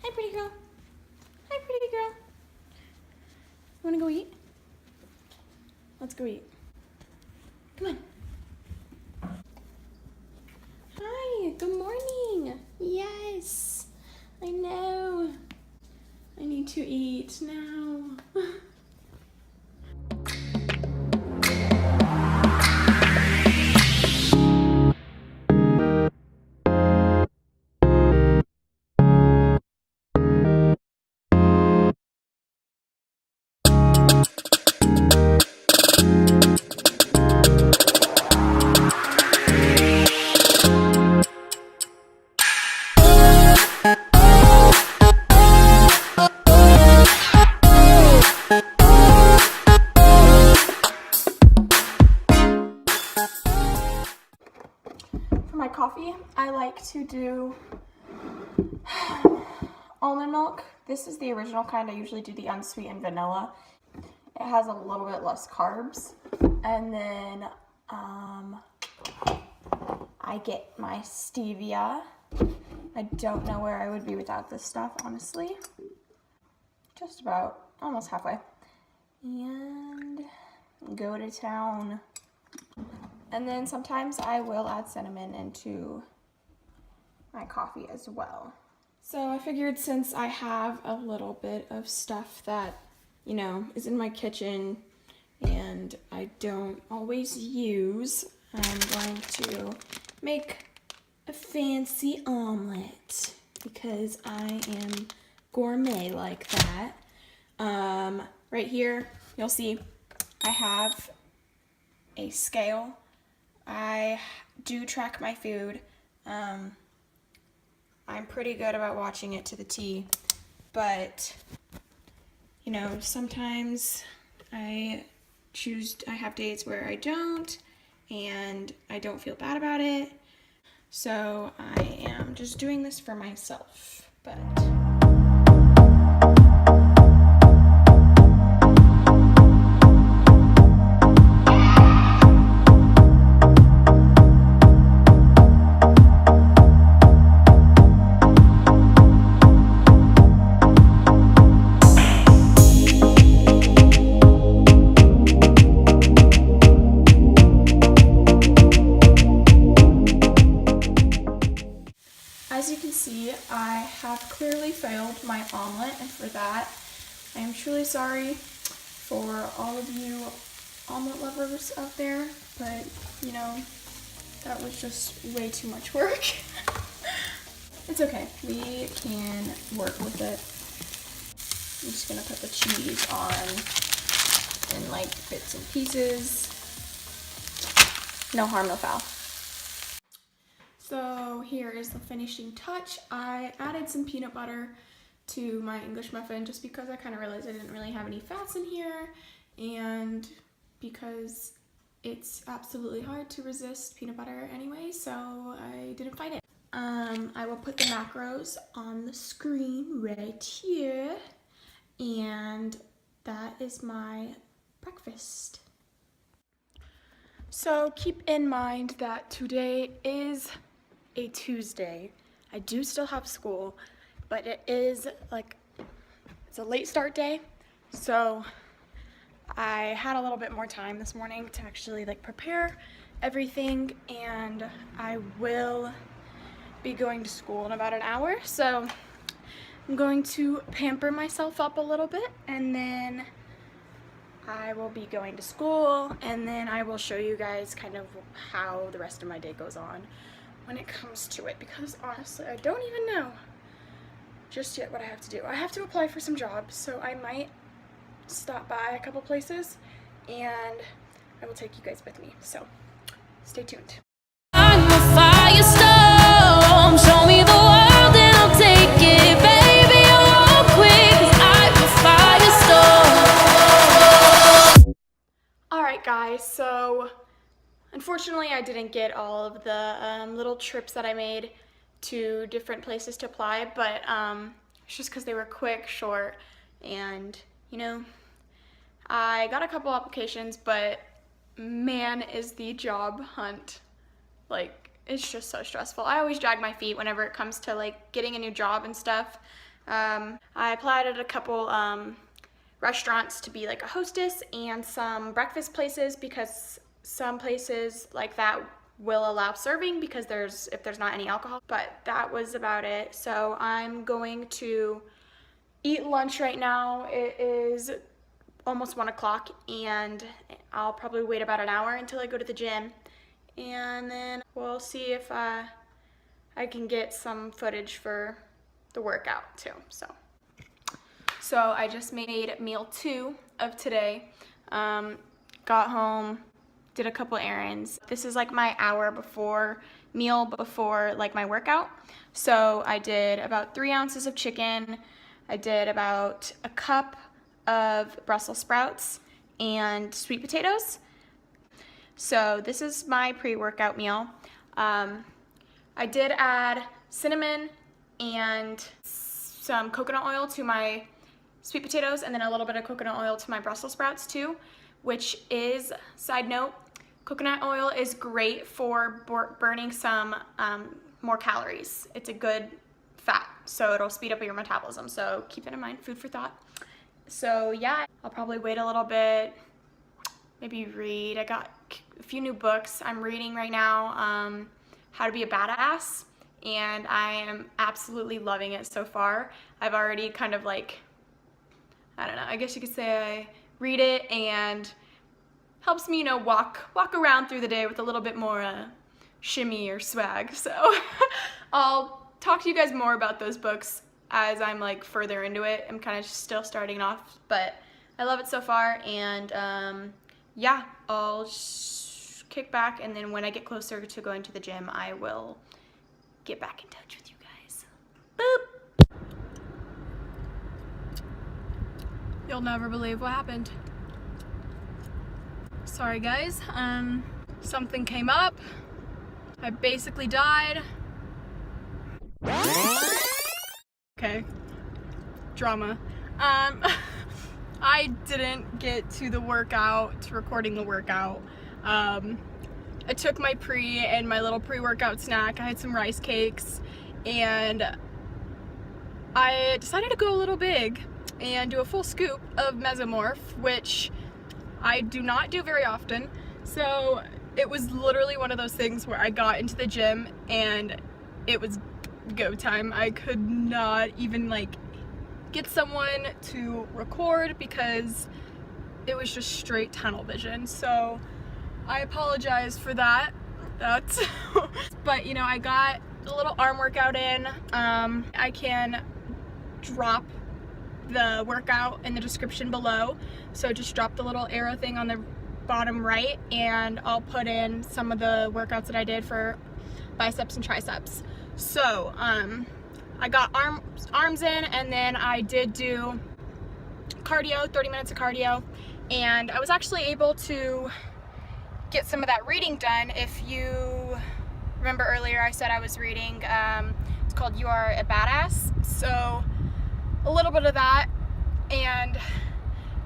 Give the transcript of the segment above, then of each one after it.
Hi, pretty girl. Hi, pretty girl. You wanna go eat? Let's go eat. Come on. Hi, good morning. Yes, I know. I need to eat now. For my coffee, I like to do almond milk. This is the original kind. I usually do the unsweetened vanilla. It has a little bit less carbs. And then I get my stevia. I don't know where I would be without this stuff, honestly. Just about, almost halfway. And go to town. And then sometimes I will add cinnamon into my coffee as well. So I figured since I have a little bit of stuff that, you know, is in my kitchen and I don't always use, I'm going to make a fancy omelet because I am gourmet like that. Right here, you'll see I have a scale. I do track my food. I'm pretty good about watching it to the T, but you know, sometimes I have days where I don't, and I don't feel bad about it. So I am just doing this for myself, but. As you can see, I have clearly failed my omelet, and for that, I am truly sorry for all of you omelet lovers out there, but, you know, that was just way too much work. It's okay, we can work with it. I'm just gonna put the cheese on in like bits and pieces. No harm, no foul. So here is the finishing touch. I added some peanut butter to my English muffin just because I kind of realized I didn't really have any fats in here, and because it's absolutely hard to resist peanut butter anyway, so I didn't fight it. I will put the macros on the screen right here, and that is my breakfast. So keep in mind that today is a Tuesday. I do still have school, but it is like, it's a late start day, so I had a little bit more time this morning to actually like prepare everything, and I will be going to school in about an hour, so I'm going to pamper myself up a little bit, and then I will be going to school, and then I will show you guys kind of how the rest of my day goes on when it comes to it, because honestly, I don't even know just yet what I have to do. I have to apply for some jobs, so I might stop by a couple places, and I will take you guys with me, so stay tuned. I'm a firestorm, show me the world and I'll take it, baby, I won't quit, 'cause I'm a firestorm. Alright guys, so unfortunately I didn't get all of the little trips that I made to different places to apply, but it's just because they were quick, short, and you know, I got a couple applications, but man, is the job hunt, like, it's just so stressful. I always drag my feet whenever it comes to like getting a new job and stuff, I applied at a couple restaurants to be like a hostess and some breakfast places, because some places like that will allow serving because if there's not any alcohol. But that was about it. So I'm going to eat lunch right now. It is almost 1 o'clock, and I'll probably wait about an hour until I go to the gym, and then we'll see if I can get some footage for the workout too. So I just made meal 2 of today. Got home, did a couple errands. This is like my hour before like my workout. So I did about 3 ounces of chicken. I did about a cup of Brussels sprouts and sweet potatoes. So this is my pre-workout meal. I did add cinnamon and some coconut oil to my sweet potatoes, and then a little bit of coconut oil to my Brussels sprouts too, which is, side note, coconut oil is great for burning some more calories. It's a good fat, so it'll speed up your metabolism. So keep that in mind, food for thought. So yeah, I'll probably wait a little bit, maybe read. I got a few new books I'm reading right now, How to Be a Badass, and I am absolutely loving it so far. I've already kind of like, I don't know, I guess you could say I read it and helps me, you know, walk around through the day with a little bit more shimmy or swag. So I'll talk to you guys more about those books as I'm like further into it. I'm kind of still starting off, but I love it so far, and yeah, I'll kick back, and then when I get closer to going to the gym, I will get back in touch with you guys. Boop! You'll never believe what happened. Sorry guys, something came up. I basically died. Okay, drama. I didn't get to recording the workout. I took my and my little pre-workout snack. I had some rice cakes, and I decided to go a little big and do a full scoop of mesomorph, which I do not do very often. So it was literally one of those things where I got into the gym and it was go time. I could not even like get someone to record because it was just straight tunnel vision. So I apologize for that. But you know, I got a little arm workout in. I can drop the workout in the description below, so just drop the little arrow thing on the bottom right, and I'll put in some of the workouts that I did for biceps and triceps. So I got arms in, and then I did do cardio, 30 minutes of cardio, and I was actually able to get some of that reading done. If you remember earlier, I said I was reading, it's called You Are a Badass. So a little bit of that, and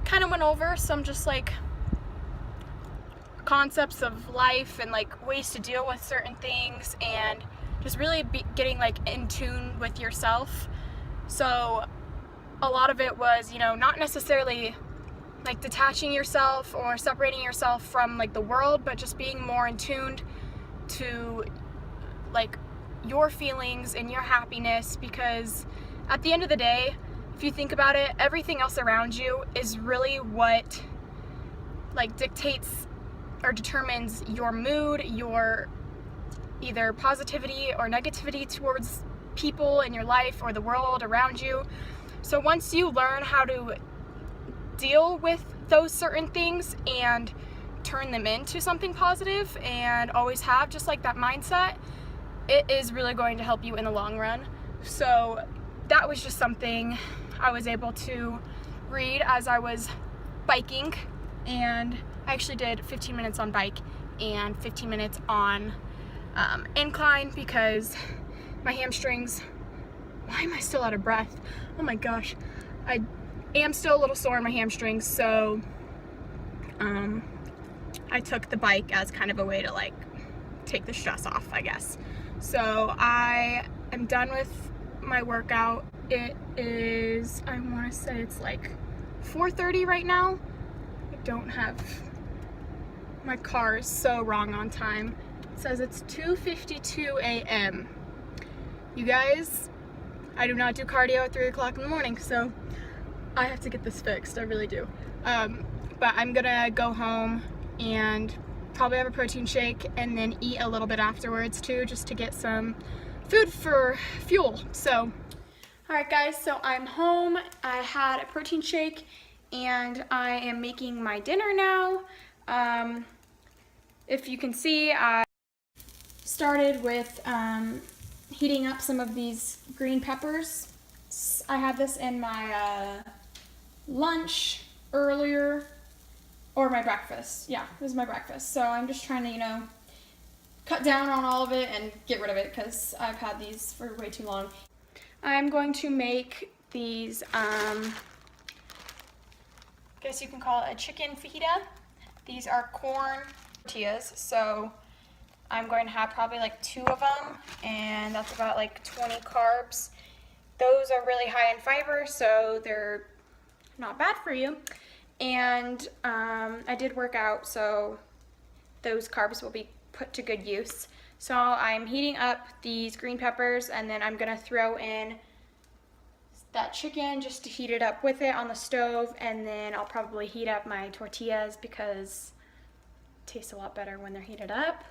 kind of went over some just like concepts of life and like ways to deal with certain things, and just really getting like in tune with yourself. So a lot of it was, you know, not necessarily like detaching yourself or separating yourself from like the world, but just being more in tune to like your feelings and your happiness, because at the end of the day, if you think about it, everything else around you is really what like dictates or determines your mood, your either positivity or negativity towards people in your life or the world around you. So once you learn how to deal with those certain things and turn them into something positive, and always have just like that mindset, it is really going to help you in the long run. So that was just something I was able to read as I was biking, and I actually did 15 minutes on bike and 15 minutes on incline, because my hamstrings, why am I still out of breath? Oh my gosh, I am still a little sore in my hamstrings. So I took the bike as kind of a way to like take the stress off, I guess. So I am done with my workout. It is, I want to say it's like 4:30 right now. I don't have, my car is so wrong on time. It says it's 2:52 a.m. You guys, I do not do cardio at 3 o'clock in the morning, so I have to get this fixed. I really do. But I'm gonna go home and probably have a protein shake and then eat a little bit afterwards too, just to get some food for fuel. So, all right guys, so I'm home. I had a protein shake and I am making my dinner now. If you can see, I started with heating up some of these green peppers. I had this in my lunch earlier, or my breakfast. Yeah, it was my breakfast. So I'm just trying to, you know, cut down on all of it and get rid of it because I've had these for way too long. I'm going to make these, I guess you can call it a chicken fajita. These are corn tortillas, so I'm going to have probably like 2 of them, and that's about like 20 carbs. Those are really high in fiber, so they're not bad for you. And I did work out, so those carbs will be put to good use. So I'm heating up these green peppers, and then I'm gonna throw in that chicken just to heat it up with it on the stove, and then I'll probably heat up my tortillas because it tastes a lot better when they're heated up.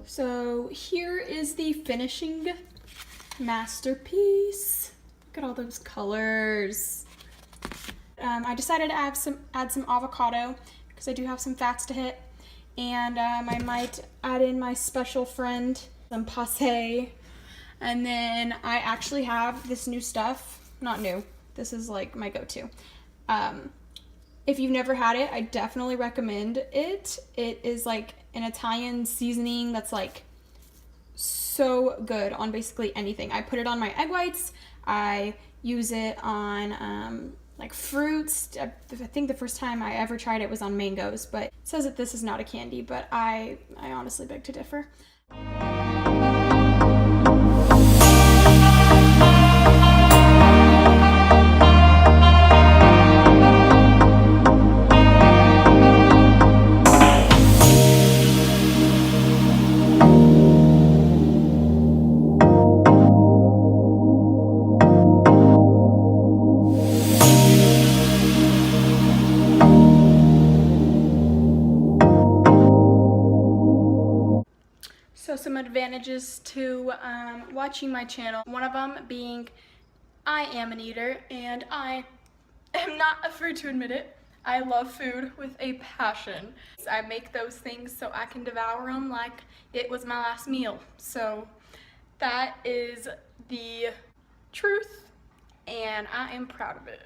So here is the finishing masterpiece. Look at all those colors. I decided to add some avocado because I do have some fats to hit, and I might add in my special friend, some passe, and then I actually have this new stuff. Not new. This is like my go-to. If you've never had it, I definitely recommend it. It is like an Italian seasoning that's like so good on basically anything. I put it on my egg whites. I use it on like fruits. I think the first time I ever tried it was on mangoes, but it says that this is not a candy, but I honestly beg to differ. So some advantages to watching my channel. One of them being I am an eater, and I am not afraid to admit it. I love food with a passion. I make those things so I can devour them like it was my last meal. So that is the truth, and I am proud of it.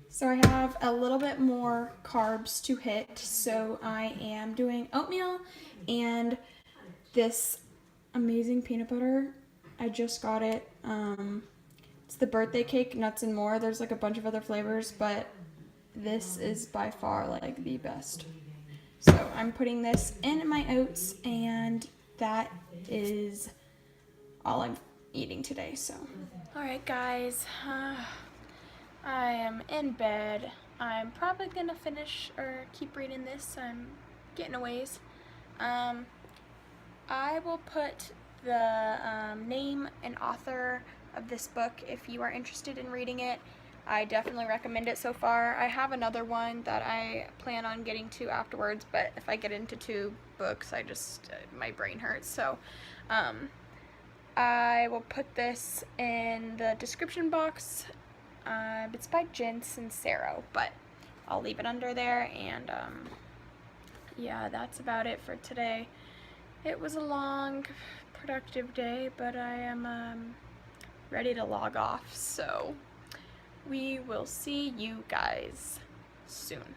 So I have a little bit more carbs to hit, so I am doing oatmeal and this amazing peanut butter. I just got it. It's the birthday cake, nuts and more. There's like a bunch of other flavors, but this is by far like the best. So I'm putting this in my oats, and that is all I'm eating today. So, all right guys, I am in bed. I'm probably gonna finish or keep reading this. I'm getting a ways. I will put the name and author of this book if you are interested in reading it. I definitely recommend it so far. I have another one that I plan on getting to afterwards, but if I get into 2 books, I just, my brain hurts. So I will put this in the description box. It's by Jen Sincero, but I'll leave it under there, and yeah, that's about it for today. It was a long, productive day, but I am ready to log off, so we will see you guys soon.